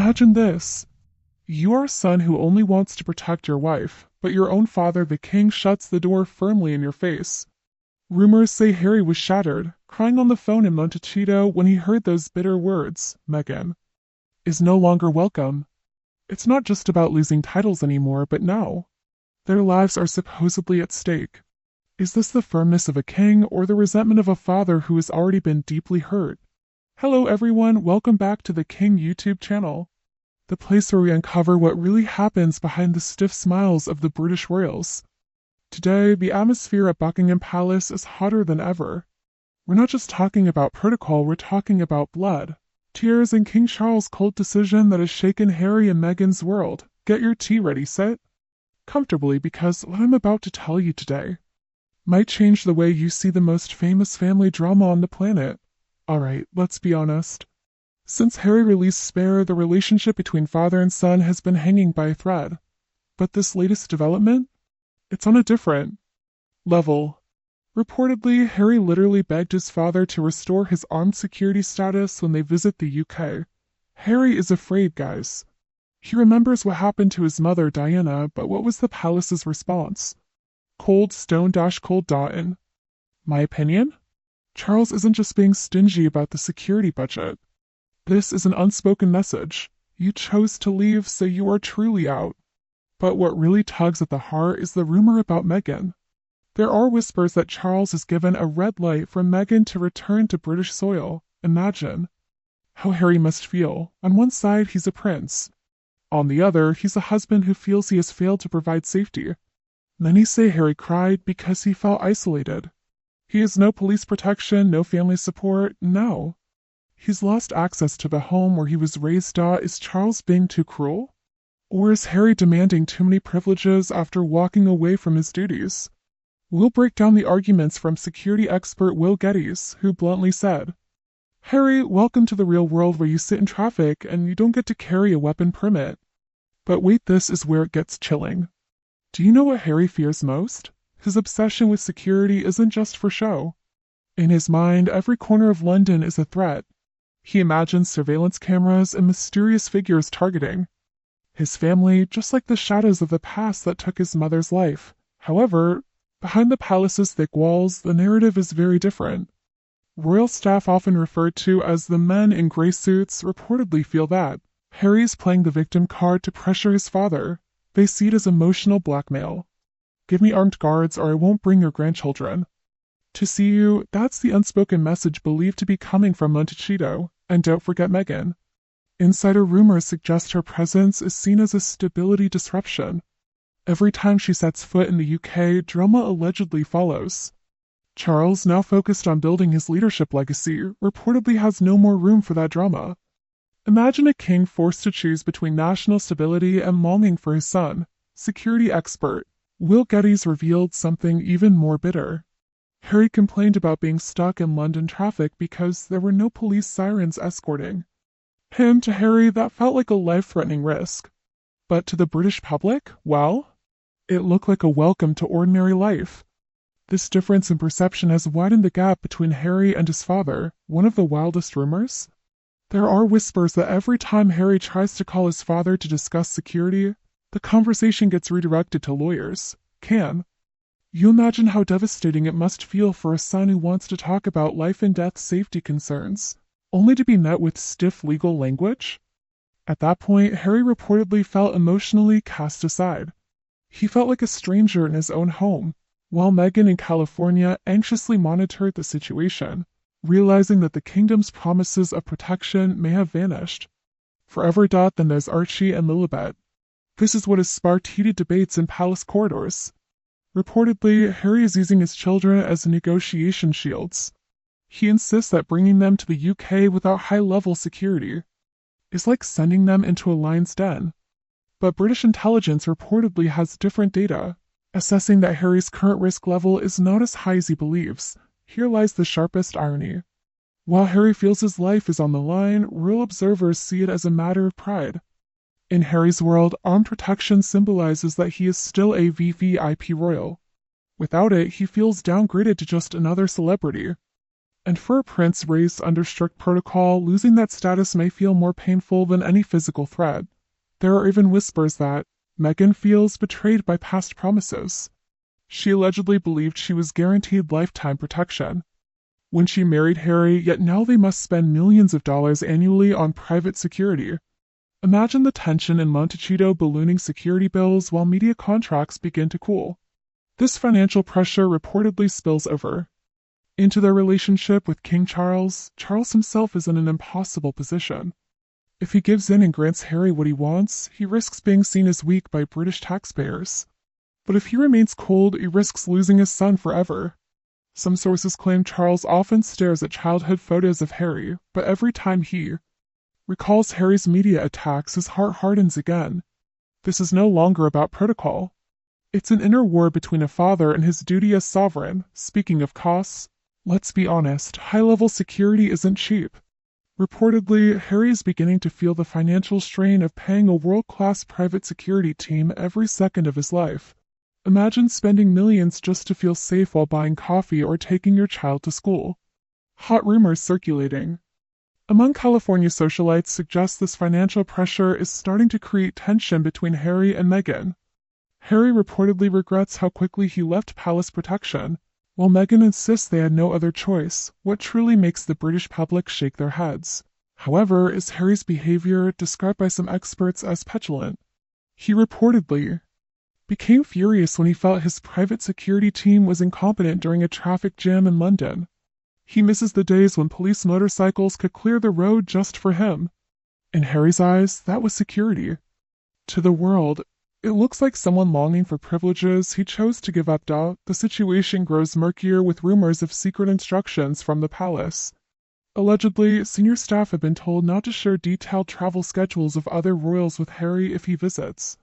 Imagine this. You are a son who only wants to protect your wife, but your own father, the king, shuts the door firmly in your face. Rumors say Harry was shattered, crying on the phone in Montecito when he heard those bitter words, Meghan is no longer welcome. It's not just about losing titles anymore, but now their lives are supposedly at stake. Is this the firmness of a king or the resentment of a father who has already been deeply hurt? Hello everyone, welcome back to the King YouTube channel, the place where we uncover what really happens behind the stiff smiles of the British royals. Today, the atmosphere at Buckingham Palace is hotter than ever. We're not just talking about protocol, we're talking about blood, tears, and King Charles' cold decision that has shaken Harry and Meghan's world. Get your tea ready, sit comfortably, because what I'm about to tell you today might change the way you see the most famous family drama on the planet. Alright, let's be honest. Since Harry released Spare, the relationship between father and son has been hanging by a thread. But this latest development? It's on a different level. Reportedly, Harry literally begged his father to restore his armed security status when they visit the UK. Harry is afraid, guys. He remembers what happened to his mother, Diana, but what was the palace's response? Cold stone-cold. In my opinion, Charles isn't just being stingy about the security budget. This is an unspoken message. You chose to leave, so you are truly out. But what really tugs at the heart is the rumor about Meghan. There are whispers that Charles is given a red light for Meghan to return to British soil. Imagine how Harry must feel. On one side, he's a prince. On the other, he's a husband who feels he has failed to provide safety. Many say Harry cried because he felt isolated. He has no police protection, no family support, no. He's lost access to the home where he was raised. Is Charles being too cruel? Or is Harry demanding too many privileges after walking away from his duties? We'll break down the arguments from security expert Will Geddes, who bluntly said, Harry, welcome to the real world where you sit in traffic and you don't get to carry a weapon permit. But wait, this is where it gets chilling. Do you know what Harry fears most? His obsession with security isn't just for show. In his mind, every corner of London is a threat. He imagines surveillance cameras and mysterious figures targeting his family, just like the shadows of the past that took his mother's life. However, behind the palace's thick walls, the narrative is very different. Royal staff, often referred to as the men in grey suits, reportedly feel that Harry's playing the victim card to pressure his father. They see it as emotional blackmail. Give me armed guards or I won't bring your grandchildren to see you. That's the unspoken message believed to be coming from Montecito. And don't forget Meghan. Insider rumors suggest her presence is seen as a stability disruption. Every time she sets foot in the UK, drama allegedly follows. Charles, now focused on building his leadership legacy, reportedly has no more room for that drama. Imagine a king forced to choose between national stability and longing for his son. Security expert Will Geddes revealed something even more bitter. Harry complained about being stuck in London traffic because there were no police sirens escorting him. To Harry, that felt like a life-threatening risk. But to the British public, well, it looked like a welcome to ordinary life. This difference in perception has widened the gap between Harry and his father. One of the wildest rumors? There are whispers that every time Harry tries to call his father to discuss security, the conversation gets redirected to lawyers. Can you imagine how devastating it must feel for a son who wants to talk about life and death safety concerns, only to be met with stiff legal language? At that point, Harry reportedly felt emotionally cast aside. He felt like a stranger in his own home, while Meghan in California anxiously monitored the situation, realizing that the kingdom's promises of protection may have vanished forever. Then there's Archie and Lilibet. This is what has sparked heated debates in palace corridors. Reportedly, Harry is using his children as negotiation shields. He insists that bringing them to the UK without high-level security is like sending them into a lion's den. But British intelligence reportedly has different data, assessing that Harry's current risk level is not as high as he believes. Here lies the sharpest irony. While Harry feels his life is on the line, royal observers see it as a matter of pride. In Harry's world, armed protection symbolizes that he is still a VVIP royal. Without it, he feels downgraded to just another celebrity. And for a prince raised under strict protocol, losing that status may feel more painful than any physical threat. There are even whispers that Meghan feels betrayed by past promises. She allegedly believed she was guaranteed lifetime protection when she married Harry, yet now they must spend millions of dollars annually on private security. Imagine the tension in Montecito, ballooning security bills while media contracts begin to cool. This financial pressure reportedly spills over into their relationship with King Charles. Charles himself is in an impossible position. If he gives in and grants Harry what he wants, he risks being seen as weak by British taxpayers. But if he remains cold, he risks losing his son forever. Some sources claim Charles often stares at childhood photos of Harry, but every time he recalls Harry's media attacks, his heart hardens again. This is no longer about protocol. It's an inner war between a father and his duty as sovereign. Speaking of costs, let's be honest, high-level security isn't cheap. Reportedly, Harry is beginning to feel the financial strain of paying a world-class private security team every second of his life. Imagine spending millions just to feel safe while buying coffee or taking your child to school. Hot rumors circulating among California socialites suggest this financial pressure is starting to create tension between Harry and Meghan. Harry reportedly regrets how quickly he left palace protection, while Meghan insists they had no other choice, what truly makes the British public shake their heads. However, is Harry's behavior described by some experts as petulant. He reportedly became furious when he felt his private security team was incompetent during a traffic jam in London. He misses the days when police motorcycles could clear the road just for him. In Harry's eyes, that was security. To the world, it looks like someone longing for privileges he chose to give up. The situation grows murkier with rumors of secret instructions from the palace. Allegedly, senior staff have been told not to share detailed travel schedules of other royals with Harry if he visits.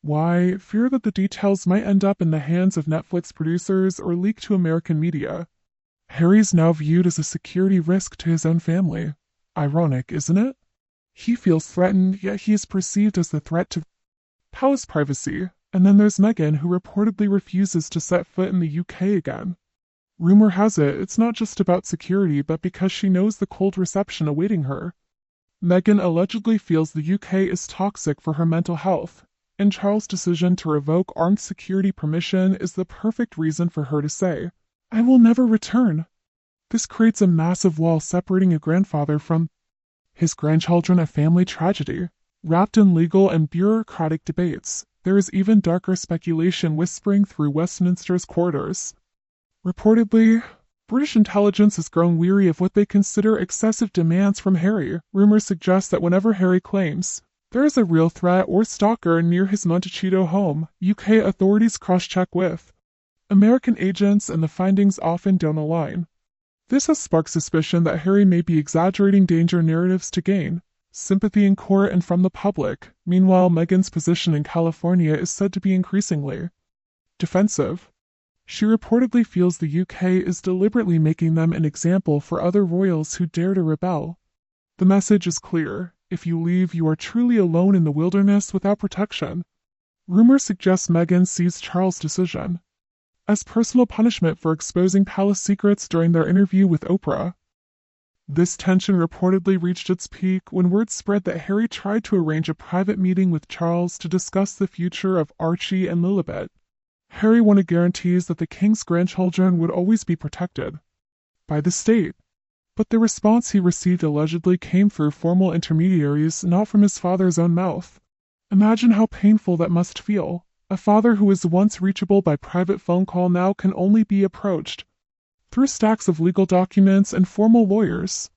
Why? Fear that the details might end up in the hands of Netflix producers or leak to American media. Harry is now viewed as a security risk to his own family. Ironic, isn't it? He feels threatened, yet he is perceived as the threat to palace privacy. And then there's Meghan, who reportedly refuses to set foot in the UK again. Rumor has it, it's not just about security, but because she knows the cold reception awaiting her. Meghan allegedly feels the UK is toxic for her mental health, and Charles' decision to revoke armed security permission is the perfect reason for her to say, "I will never return." This creates a massive wall separating a grandfather from his grandchildren, a family tragedy. Wrapped in legal and bureaucratic debates, there is even darker speculation whispering through Westminster's corridors. Reportedly, British intelligence has grown weary of what they consider excessive demands from Harry. Rumors suggest that whenever Harry claims there is a real threat or stalker near his Montecito home, UK authorities cross-check with American agents, and the findings often don't align. This has sparked suspicion that Harry may be exaggerating danger narratives to gain sympathy in court and from the public. Meanwhile, Meghan's position in California is said to be increasingly defensive. She reportedly feels the UK is deliberately making them an example for other royals who dare to rebel. The message is clear: if you leave, you are truly alone in the wilderness without protection. Rumors suggest Meghan sees Charles' decision as personal punishment for exposing palace secrets during their interview with Oprah. This tension reportedly reached its peak when word spread that Harry tried to arrange a private meeting with Charles to discuss the future of Archie and Lilibet. Harry wanted guarantees that the king's grandchildren would always be protected by the state. But the response he received allegedly came through formal intermediaries, not from his father's own mouth. Imagine how painful that must feel. A father who was once reachable by private phone call now can only be approached through stacks of legal documents and formal lawyers.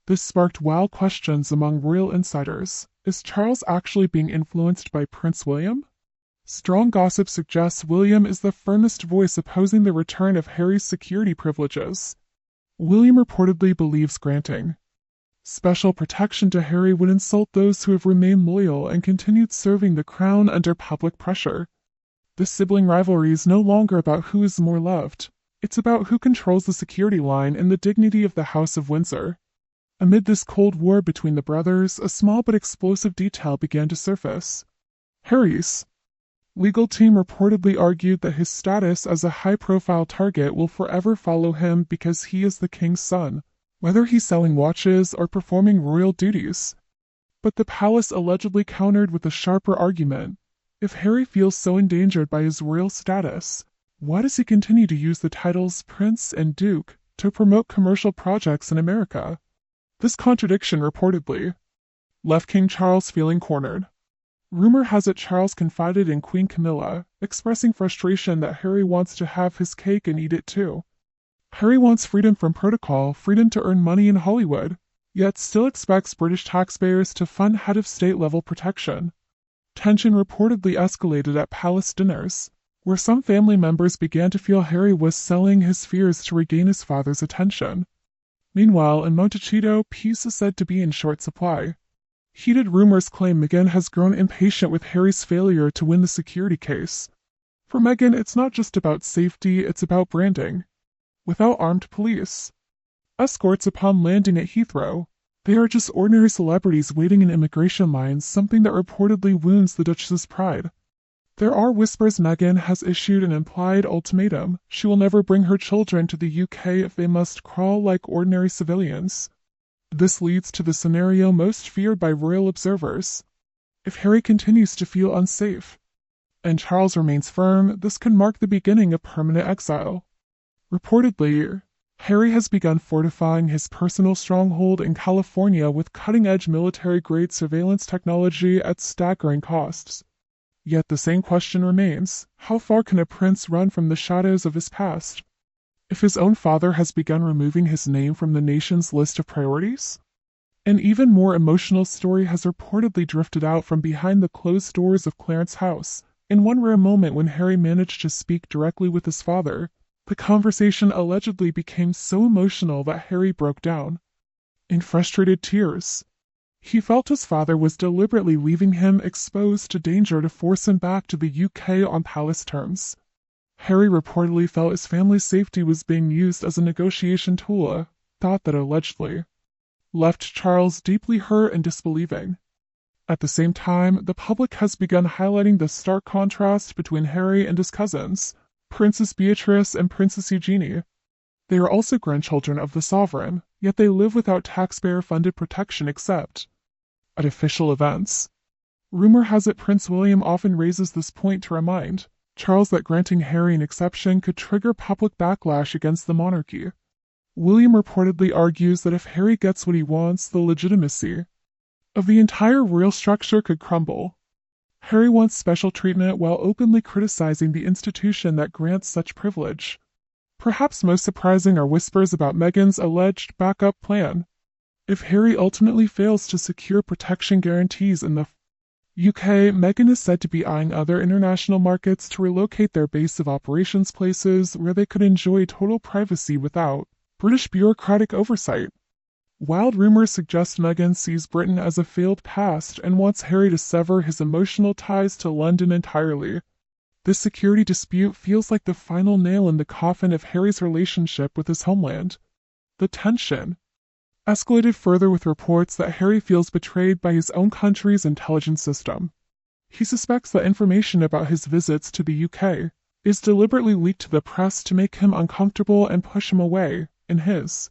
This sparked wild questions among royal insiders. Is Charles actually being influenced by Prince William? Strong gossip suggests William is the firmest voice opposing the return of Harry's security privileges. William reportedly believes granting special protection to Harry would insult those who have remained loyal and continued serving the crown under public pressure. This sibling rivalry is no longer about who is more loved. It's about who controls the security line and the dignity of the House of Windsor. Amid this cold war between the brothers, a small but explosive detail began to surface. Harry's Legal team reportedly argued that his status as a high-profile target will forever follow him because he is the king's son, whether he's selling watches or performing royal duties. But the palace allegedly countered with a sharper argument. If Harry feels so endangered by his royal status, why does he continue to use the titles Prince and Duke to promote commercial projects in America? This contradiction reportedly left King Charles feeling cornered. Rumor has it Charles confided in Queen Camilla, expressing frustration that Harry wants to have his cake and eat it too. Harry wants freedom from protocol, freedom to earn money in Hollywood, yet still expects British taxpayers to fund head of state level protection. Tension reportedly escalated at palace dinners, where some family members began to feel Harry was selling his fears to regain his father's attention. Meanwhile, in Montecito, peace is said to be in short supply. Heated rumors claim Meghan has grown impatient with Harry's failure to win the security case. For Meghan, it's not just about safety, it's about branding. Without armed police, escorts upon landing at Heathrow, they are just ordinary celebrities waiting in immigration lines, something that reportedly wounds the Duchess's pride. There are whispers Meghan has issued an implied ultimatum. She will never bring her children to the UK if they must crawl like ordinary civilians. This leads to the scenario most feared by royal observers. If Harry continues to feel unsafe, and Charles remains firm, this could mark the beginning of permanent exile. Reportedly, Harry has begun fortifying his personal stronghold in California with cutting-edge military-grade surveillance technology at staggering costs. Yet the same question remains: how far can a prince run from the shadows of his past? If his own father has begun removing his name from the nation's list of priorities? An even more emotional story has reportedly drifted out from behind the closed doors of Clarence House. In one rare moment when Harry managed to speak directly with his father, the conversation allegedly became so emotional that Harry broke down in frustrated tears. He felt his father was deliberately leaving him exposed to danger to force him back to the UK on palace terms. Harry reportedly felt his family's safety was being used as a negotiation tool, a thought that allegedly left Charles deeply hurt and disbelieving. At the same time, the public has begun highlighting the stark contrast between Harry and his cousins, Princess Beatrice and Princess Eugenie. They are also grandchildren of the sovereign, yet they live without taxpayer-funded protection except at official events. Rumor has it Prince William often raises this point to remind Charles that granting Harry an exception could trigger public backlash against the monarchy. William reportedly argues that if Harry gets what he wants, the legitimacy of the entire royal structure could crumble. Harry wants special treatment while openly criticizing the institution that grants such privilege. Perhaps most surprising are whispers about Meghan's alleged backup plan. If Harry ultimately fails to secure protection guarantees in the UK, Meghan is said to be eyeing other international markets to relocate their base of operations places where they could enjoy total privacy without British bureaucratic oversight. Wild rumors suggest Meghan sees Britain as a failed past and wants Harry to sever his emotional ties to London entirely. This security dispute feels like the final nail in the coffin of Harry's relationship with his homeland. The tension escalated further with reports that Harry feels betrayed by his own country's intelligence system. He suspects that information about his visits to the UK is deliberately leaked to the press to make him uncomfortable and push him away. In his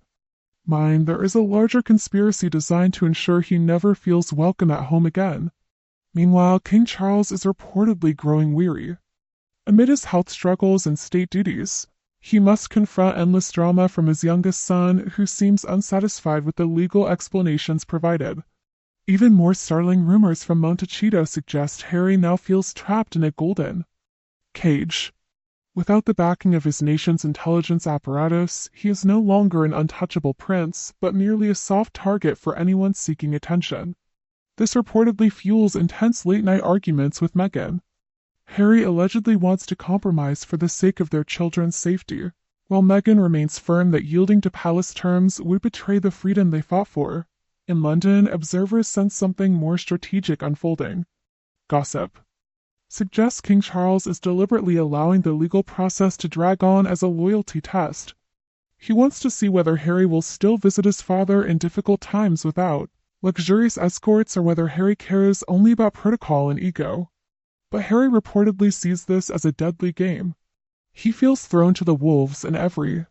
mind, there is a larger conspiracy designed to ensure he never feels welcome at home again. Meanwhile, King Charles is reportedly growing weary. Amid his health struggles and state duties, he must confront endless drama from his youngest son, who seems unsatisfied with the legal explanations provided. Even more startling rumors from Montecito suggest Harry now feels trapped in a golden cage. Without the backing of his nation's intelligence apparatus, he is no longer an untouchable prince, but merely a soft target for anyone seeking attention. This reportedly fuels intense late-night arguments with Meghan. Harry allegedly wants to compromise for the sake of their children's safety, while Meghan remains firm that yielding to palace terms would betray the freedom they fought for. In London, observers sense something more strategic unfolding. Gossip suggests King Charles is deliberately allowing the legal process to drag on as a loyalty test. He wants to see whether Harry will still visit his father in difficult times without luxurious escorts, or whether Harry cares only about protocol and ego. But Harry reportedly sees this as a deadly game. He feels thrown to the wolves, and every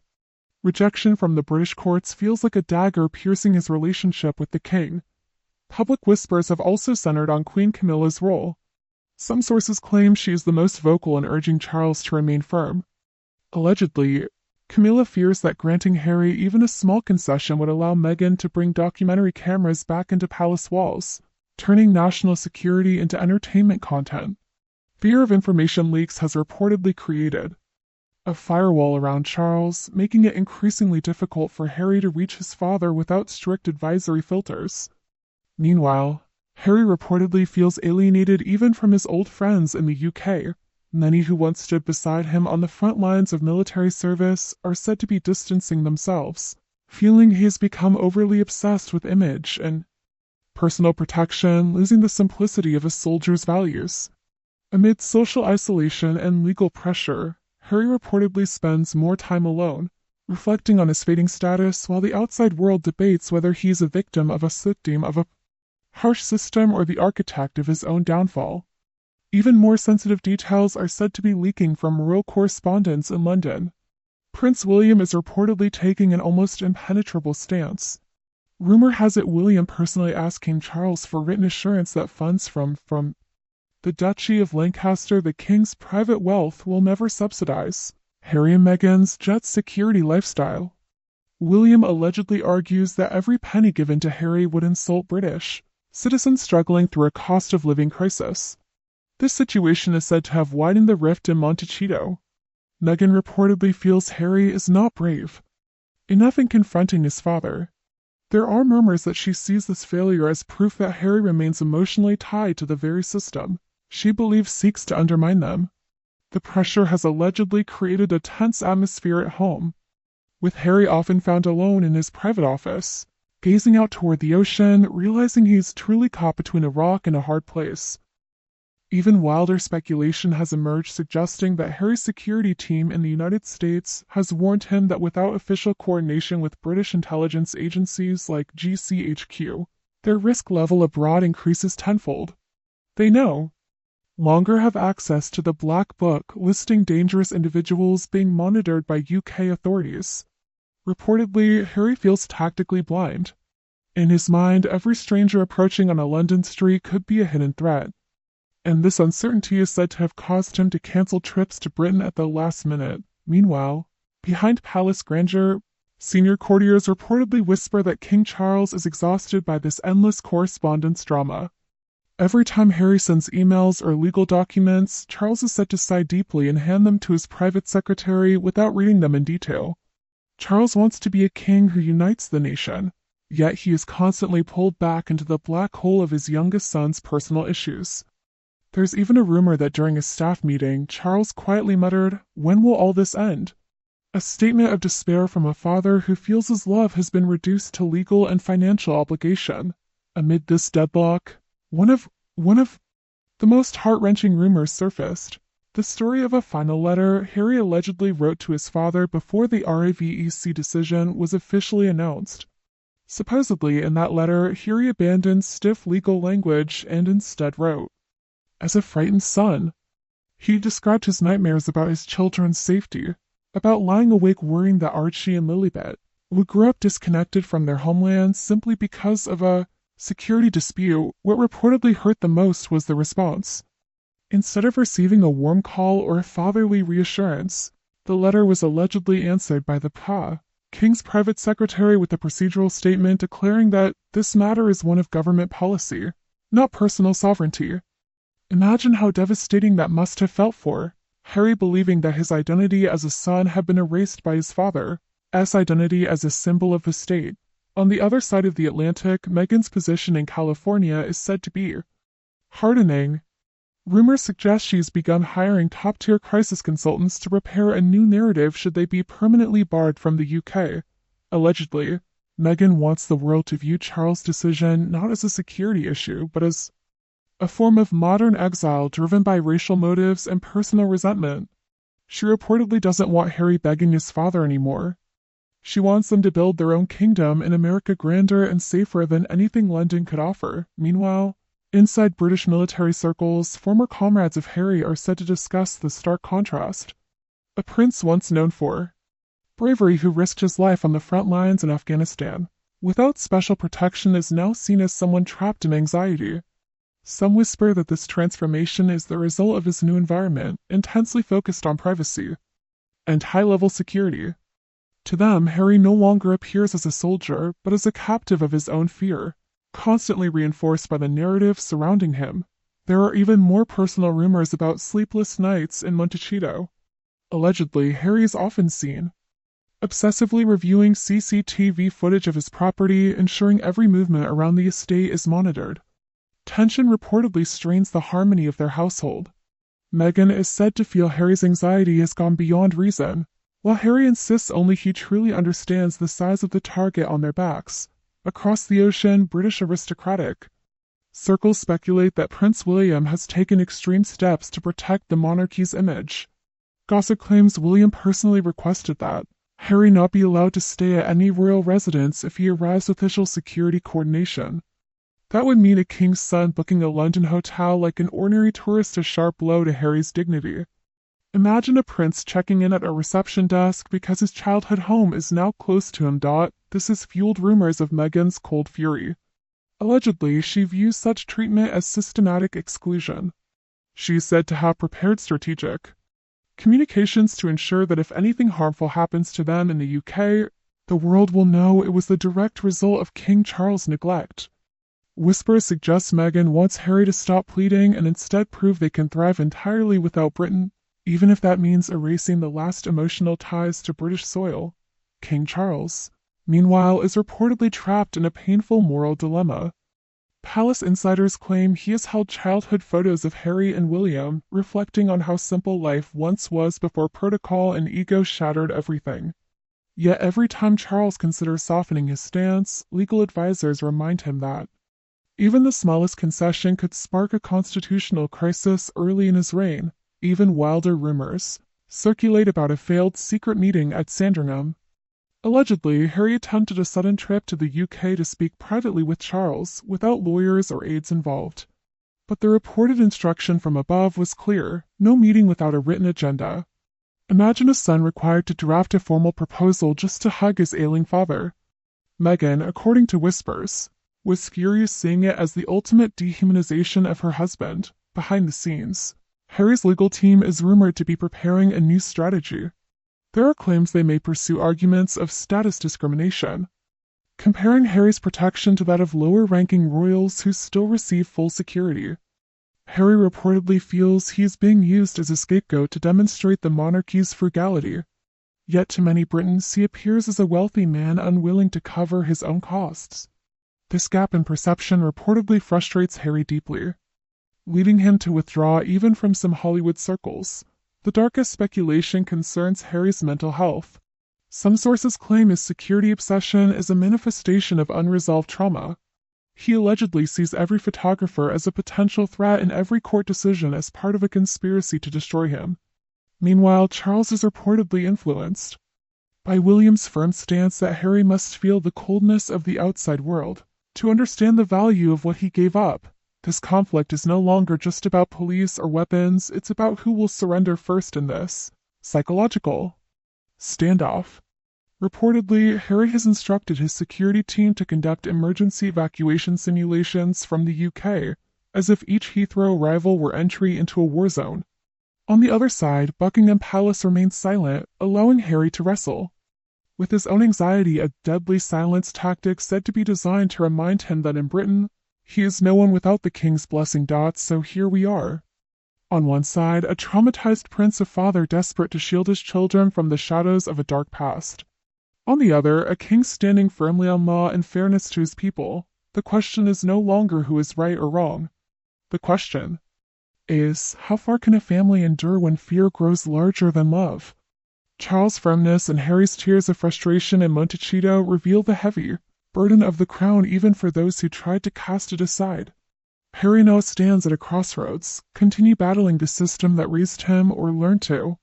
rejection from the British courts feels like a dagger piercing his relationship with the king. Public whispers have also centered on Queen Camilla's role. Some sources claim she is the most vocal in urging Charles to remain firm. Allegedly, Camilla fears that granting Harry even a small concession would allow Meghan to bring documentary cameras back into palace walls, turning national security into entertainment content. Fear of information leaks has reportedly created a firewall around Charles, making it increasingly difficult for Harry to reach his father without strict advisory filters. Meanwhile, Harry reportedly feels alienated even from his old friends in the UK. Many who once stood beside him on the front lines of military service are said to be distancing themselves, feeling he has become overly obsessed with image and personal protection, losing the simplicity of a soldier's values. Amid social isolation and legal pressure, Harry reportedly spends more time alone, reflecting on his fading status while the outside world debates whether he is a victim of a harsh system or the architect of his own downfall. Even more sensitive details are said to be leaking from royal correspondents in London. Prince William is reportedly taking an almost impenetrable stance. Rumor has it William personally asked King Charles for written assurance that funds from the Duchy of Lancaster, the king's private wealth, will never subsidize Harry and Meghan's jet security lifestyle. William allegedly argues that every penny given to Harry would insult British citizens struggling through a cost of living crisis. This situation is said to have widened the rift in Montecito. Meghan reportedly feels Harry is not brave enough in confronting his father. There are murmurs that she sees this failure as proof that Harry remains emotionally tied to the very system she believes seeks to undermine them. The pressure has allegedly created a tense atmosphere at home, with Harry often found alone in his private office, gazing out toward the ocean, realizing he's truly caught between a rock and a hard place. Even wilder speculation has emerged suggesting that Harry's security team in the United States has warned him that without official coordination with British intelligence agencies like GCHQ, their risk level abroad increases tenfold. They no longer have access to the Black Book listing dangerous individuals being monitored by UK authorities. Reportedly, Harry feels tactically blind. In his mind, every stranger approaching on a London street could be a hidden threat, and this uncertainty is said to have caused him to cancel trips to Britain at the last minute. Meanwhile, behind palace grandeur, senior courtiers reportedly whisper that King Charles is exhausted by this endless correspondence drama. Every time Harry sends emails or legal documents, Charles is said to sigh deeply and hand them to his private secretary without reading them in detail. Charles wants to be a king who unites the nation, yet he is constantly pulled back into the black hole of his youngest son's personal issues. There's even a rumor that during a staff meeting, Charles quietly muttered, "When will all this end?" A statement of despair from a father who feels his love has been reduced to legal and financial obligation. Amid this deadlock, one of the most heart-wrenching rumors surfaced. The story of a final letter Harry allegedly wrote to his father before the RAVEC decision was officially announced. Supposedly, in that letter, Harry abandoned stiff legal language and instead wrote, "As a frightened son." He described his nightmares about his children's safety, about lying awake worrying that Archie and Lilibet would grow up disconnected from their homelands simply because of a security dispute. What reportedly hurt the most was the response. Instead of receiving a warm call or a fatherly reassurance, the letter was allegedly answered by the King's private secretary with a procedural statement declaring that this matter is one of government policy, not personal sovereignty. Imagine how devastating that must have felt for Harry, believing that his identity as a son had been erased by his father's identity as a symbol of the state. On the other side of the Atlantic, Meghan's position in California is said to be hardening. Rumors suggest she's begun hiring top-tier crisis consultants to prepare a new narrative should they be permanently barred from the UK. Allegedly, Meghan wants the world to view Charles' decision not as a security issue, but as a form of modern exile driven by racial motives and personal resentment. She reportedly doesn't want Harry begging his father anymore. She wants them to build their own kingdom in America grander and safer than anything London could offer. Meanwhile, Inside British military circles, former comrades of Harry are said to discuss the stark contrast. A prince once known for bravery who risked his life on the front lines in Afghanistan, without special protection, is now seen as someone trapped in anxiety. Some whisper that this transformation is the result of his new environment, intensely focused on privacy and high-level security. To them, Harry no longer appears as a soldier, but as a captive of his own fear, constantly reinforced by the narrative surrounding him. There are even more personal rumors about sleepless nights in Montecito. Allegedly, Harry is often seen obsessively reviewing CCTV footage of his property, ensuring every movement around the estate is monitored. Tension reportedly strains the harmony of their household. Meghan is said to feel Harry's anxiety has gone beyond reason, while Harry insists only he truly understands the size of the target on their backs. Across the ocean, British aristocratic circles speculate that Prince William has taken extreme steps to protect the monarchy's image. Gossip claims William personally requested that Harry not be allowed to stay at any royal residence if he arrives with official security coordination. That would mean a king's son booking a London hotel like an ordinary tourist, a sharp blow to Harry's dignity. Imagine a prince checking in at a reception desk because his childhood home is now close to him. This has fueled rumors of Meghan's cold fury. Allegedly, she views such treatment as systematic exclusion. She is said to have prepared strategic communications to ensure that if anything harmful happens to them in the UK, the world will know it was the direct result of King Charles' neglect. Whispers suggest Meghan wants Harry to stop pleading and instead prove they can thrive entirely without Britain, even if that means erasing the last emotional ties to British soil. King Charles, meanwhile, is reportedly trapped in a painful moral dilemma. Palace insiders claim he has held childhood photos of Harry and William, reflecting on how simple life once was before protocol and ego shattered everything. Yet every time Charles considers softening his stance, legal advisors remind him that even the smallest concession could spark a constitutional crisis early in his reign. Even wilder rumors circulate about a failed secret meeting at Sandringham. Allegedly, Harry attempted a sudden trip to the UK to speak privately with Charles, without lawyers or aides involved. But the reported instruction from above was clear: no meeting without a written agenda. Imagine a son required to draft a formal proposal just to hug his ailing father. Meghan, according to whispers, was furious, seeing it as the ultimate dehumanization of her husband. Behind the scenes, Harry's legal team is rumored to be preparing a new strategy. There are claims they may pursue arguments of status discrimination, comparing Harry's protection to that of lower-ranking royals who still receive full security. Harry reportedly feels he is being used as a scapegoat to demonstrate the monarchy's frugality. Yet to many Britons, he appears as a wealthy man unwilling to cover his own costs. This gap in perception reportedly frustrates Harry deeply, leading him to withdraw even from some Hollywood circles. The darkest speculation concerns Harry's mental health. Some sources claim his security obsession is a manifestation of unresolved trauma. He allegedly sees every photographer as a potential threat and every court decision as part of a conspiracy to destroy him. Meanwhile, Charles is reportedly influenced by William's firm stance that Harry must feel the coldness of the outside world to understand the value of what he gave up. This conflict is no longer just about police or weapons, it's about who will surrender first in this psychological standoff. Reportedly, Harry has instructed his security team to conduct emergency evacuation simulations from the UK, as if each Heathrow arrival were entry into a war zone. On the other side, Buckingham Palace remains silent, allowing Harry to wrestle with his own anxiety, a deadly silence tactic said to be designed to remind him that in Britain, he is no one without the king's blessing. So here we are. On one side, a traumatized prince, a father desperate to shield his children from the shadows of a dark past. On the other, a king standing firmly on law and fairness to his people. The question is no longer who is right or wrong. The question is, how far can a family endure when fear grows larger than love? Charles' firmness and Harry's tears of frustration in Montecito reveal the heavy burden of the crown even for those who tried to cast it aside. Harry now stands at a crossroads: continue battling the system that raised him, or learn to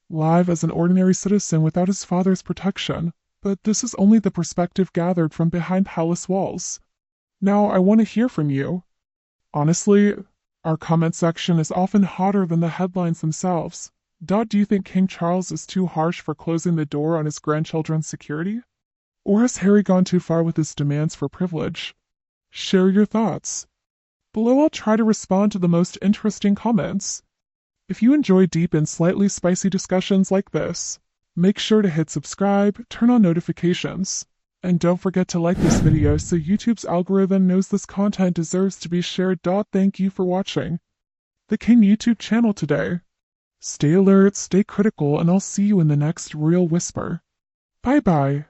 live as an ordinary citizen without his father's protection. But this is only the perspective gathered from behind palace walls. Now I want to hear from you. Honestly, our comment section is often hotter than the headlines themselves. Do you think King Charles is too harsh for closing the door on his grandchildren's security? Or has Harry gone too far with his demands for privilege? Share your thoughts. Below, I'll try to respond to the most interesting comments. If you enjoy deep and slightly spicy discussions like this, make sure to hit subscribe, turn on notifications, and don't forget to like this video so YouTube's algorithm knows this content deserves to be shared. Thank you for watching the King YouTube channel today. Stay alert, stay critical, and I'll see you in the next Real Whisper. Bye bye.